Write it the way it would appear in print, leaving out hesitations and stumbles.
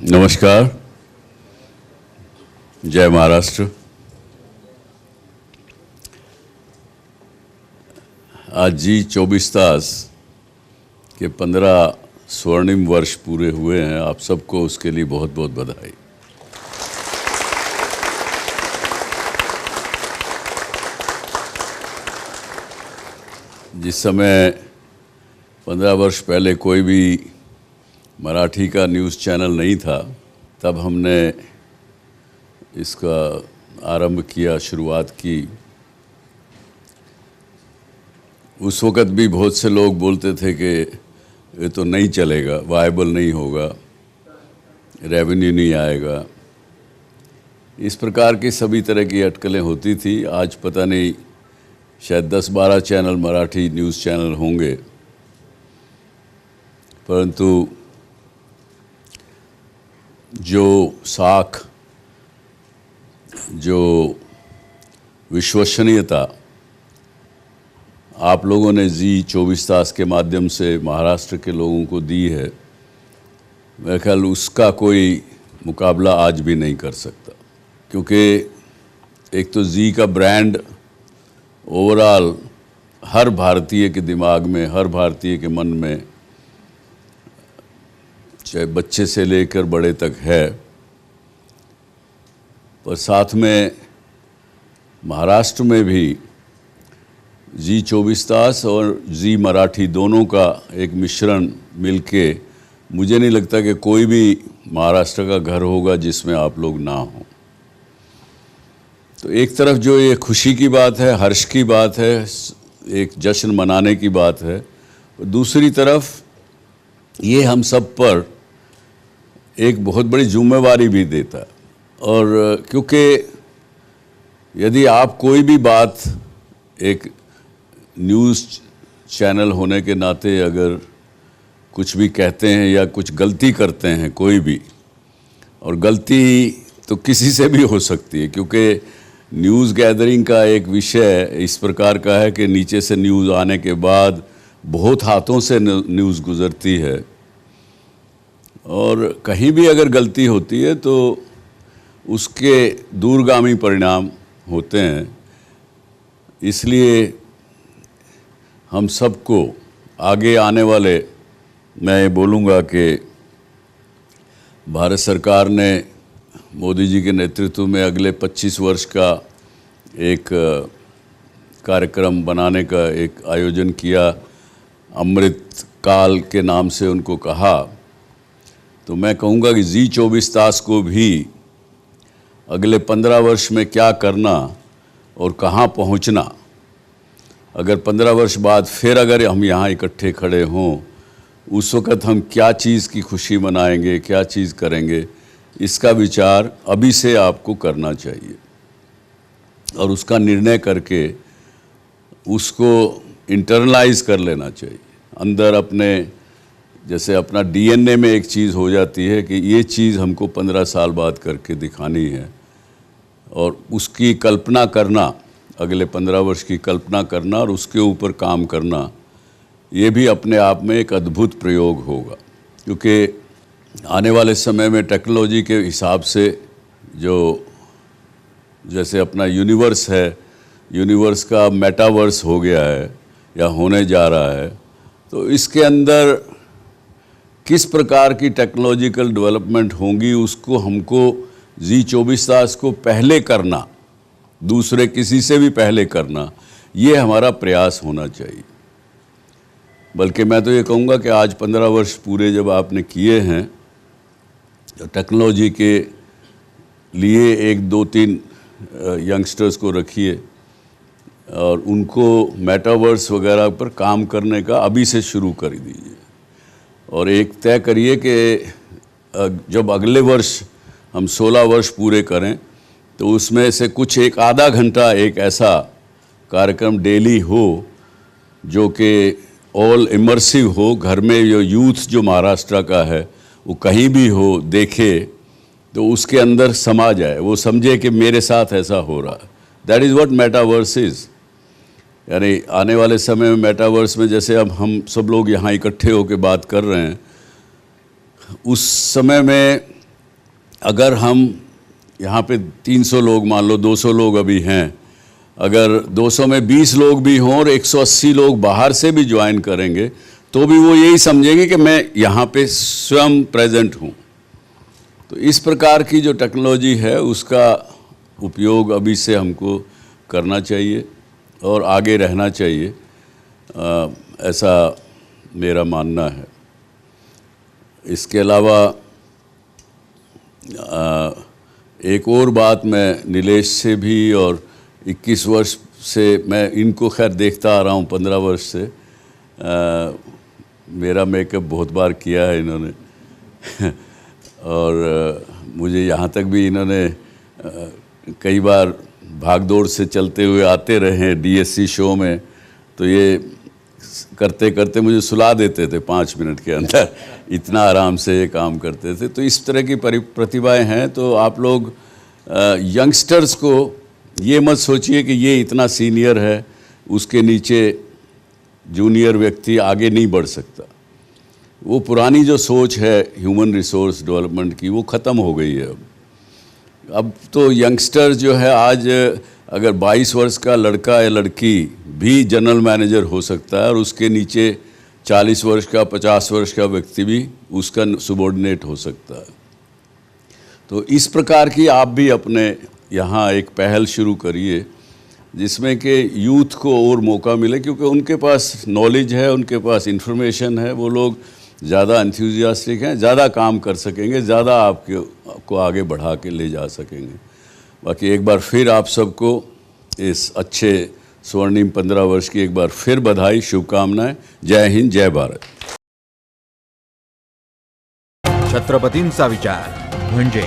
नमस्कार, जय महाराष्ट्र। आज जी 24 तास के 15 स्वर्णिम वर्ष पूरे हुए हैं। आप सबको उसके लिए बहुत बहुत बधाई। जिस समय 15 वर्ष पहले कोई भी मराठी का न्यूज़ चैनल नहीं था, तब हमने इसका आरंभ किया, शुरुआत की। उस वक़्त भी बहुत से लोग बोलते थे कि ये तो नहीं चलेगा, वायबल नहीं होगा, रेवेन्यू नहीं आएगा। इस प्रकार की सभी तरह की अटकलें होती थी। आज पता नहीं, शायद 10-12 चैनल मराठी न्यूज़ चैनल होंगे, परंतु जो साख, जो विश्वसनीयता आप लोगों ने जी 24 तास के माध्यम से महाराष्ट्र के लोगों को दी है, मेरे ख्याल उसका कोई मुकाबला आज भी नहीं कर सकता। क्योंकि एक तो जी का ब्रांड ओवरऑल हर भारतीय के दिमाग में, हर भारतीय के मन में, चाहे बच्चे से लेकर बड़े तक है। पर साथ में महाराष्ट्र में भी जी 24 तास और जी मराठी दोनों का एक मिश्रण मिलके, मुझे नहीं लगता कि कोई भी महाराष्ट्र का घर होगा जिसमें आप लोग ना हो। तो एक तरफ जो ये खुशी की बात है, हर्ष की बात है, एक जश्न मनाने की बात है, दूसरी तरफ ये हम सब पर एक बहुत बड़ी जिम्मेवारी भी देता है। और क्योंकि यदि आप कोई भी बात एक न्यूज़ चैनल होने के नाते अगर कुछ भी कहते हैं या कुछ गलती करते हैं कोई भी, और गलती तो किसी से भी हो सकती है, क्योंकि न्यूज़ गैदरिंग का एक विषय इस प्रकार का है कि नीचे से न्यूज़ आने के बाद बहुत हाथों से न्यूज़ गुज़रती है, और कहीं भी अगर गलती होती है तो उसके दूरगामी परिणाम होते हैं। इसलिए हम सबको आगे आने वाले, मैं ये बोलूँगा कि भारत सरकार ने मोदी जी के नेतृत्व में अगले 25 वर्ष का एक कार्यक्रम बनाने का एक आयोजन किया, अमृत काल के नाम से उनको कहा। तो मैं कहूँगा कि जी 24 तास को भी अगले 15 वर्ष में क्या करना और कहाँ पहुँचना, अगर 15 वर्ष बाद फिर अगर हम यहाँ इकट्ठे खड़े हों, उस वक़्त हम क्या चीज़ की खुशी मनाएंगे, क्या चीज़ करेंगे, इसका विचार अभी से आपको करना चाहिए और उसका निर्णय करके उसको इंटरनलाइज कर लेना चाहिए अंदर अपने। जैसे अपना डीएनए में एक चीज़ हो जाती है कि ये चीज़ हमको 15 साल बाद करके दिखानी है, और उसकी कल्पना करना, अगले 15 वर्ष की कल्पना करना और उसके ऊपर काम करना, ये भी अपने आप में एक अद्भुत प्रयोग होगा। क्योंकि आने वाले समय में टेक्नोलॉजी के हिसाब से जो जैसे अपना यूनिवर्स है, यूनिवर्स का मेटावर्स हो गया है या होने जा रहा है, तो इसके अंदर किस प्रकार की टेक्नोलॉजिकल डेवलपमेंट होंगी, उसको हमको जी 24 तास को पहले करना, दूसरे किसी से भी पहले करना, ये हमारा प्रयास होना चाहिए। बल्कि मैं तो ये कहूँगा कि आज 15 वर्ष पूरे जब आपने किए हैं, तो टेक्नोलॉजी के लिए 1-2-3 यंगस्टर्स को रखिए और उनको मेटावर्स वगैरह पर काम करने का अभी से शुरू कर दीजिए। और एक तय करिए कि जब अगले वर्ष हम 16 वर्ष पूरे करें, तो उसमें से कुछ एक आधा घंटा एक ऐसा कार्यक्रम डेली हो जो कि ऑल इमर्सिव हो। घर में जो यूथ जो महाराष्ट्र का है वो कहीं भी हो, देखे तो उसके अंदर समा जाए, वो समझे कि मेरे साथ ऐसा हो रहा है। That is what metaverse is. यानी आने वाले समय में मेटावर्स में जैसे अब हम सब लोग यहाँ इकट्ठे होकर बात कर रहे हैं, उस समय में अगर हम यहाँ पे 300 लोग मान लो, 200 लोग अभी हैं, अगर 200 में 20 लोग भी हों और 180 लोग बाहर से भी ज्वाइन करेंगे तो भी वो यही समझेंगे कि मैं यहाँ पे स्वयं प्रेजेंट हूँ। तो इस प्रकार की जो टेक्नोलॉजी है उसका उपयोग अभी से हमको करना चाहिए और आगे रहना चाहिए, ऐसा मेरा मानना है। इसके अलावा एक और बात मैं नीलेश से भी और 21 वर्ष से मैं इनको खैर देखता आ रहा हूँ, 15 वर्ष से मेरा मेकअप बहुत बार किया है इन्होंने और मुझे यहाँ तक भी इन्होंने कई बार भागदौड़ से चलते हुए आते रहे हैं डीएससी शो में, तो ये करते करते मुझे सुला देते थे 5 मिनट के अंदर, इतना आराम से ये काम करते थे। तो इस तरह की प्रतिभाएं हैं। तो आप लोग यंगस्टर्स को ये मत सोचिए कि ये इतना सीनियर है, उसके नीचे जूनियर व्यक्ति आगे नहीं बढ़ सकता। वो पुरानी जो सोच है ह्यूमन रिसोर्स डेवलपमेंट की, वो ख़त्म हो गई है। अब तो यंगस्टर जो है, आज अगर 22 वर्ष का लड़का या लड़की भी जनरल मैनेजर हो सकता है और उसके नीचे 40 वर्ष का 50 वर्ष का व्यक्ति भी उसका सबॉर्डिनेट हो सकता है। तो इस प्रकार की आप भी अपने यहाँ एक पहल शुरू करिए जिसमें कि यूथ को और मौका मिले, क्योंकि उनके पास नॉलेज है, उनके पास इंफॉर्मेशन है, वो लोग ज़्यादा एंथुसियास्टिक हैं, ज़्यादा काम कर सकेंगे, ज़्यादा आपको आगे बढ़ा के ले जा सकेंगे। बाकी एक बार फिर आप सबको इस अच्छे स्वर्णिम 15 वर्ष की एक बार फिर बधाई, शुभकामनाएं। जय हिंद, जय भारत। छत्रपतींचा विचार म्हणजे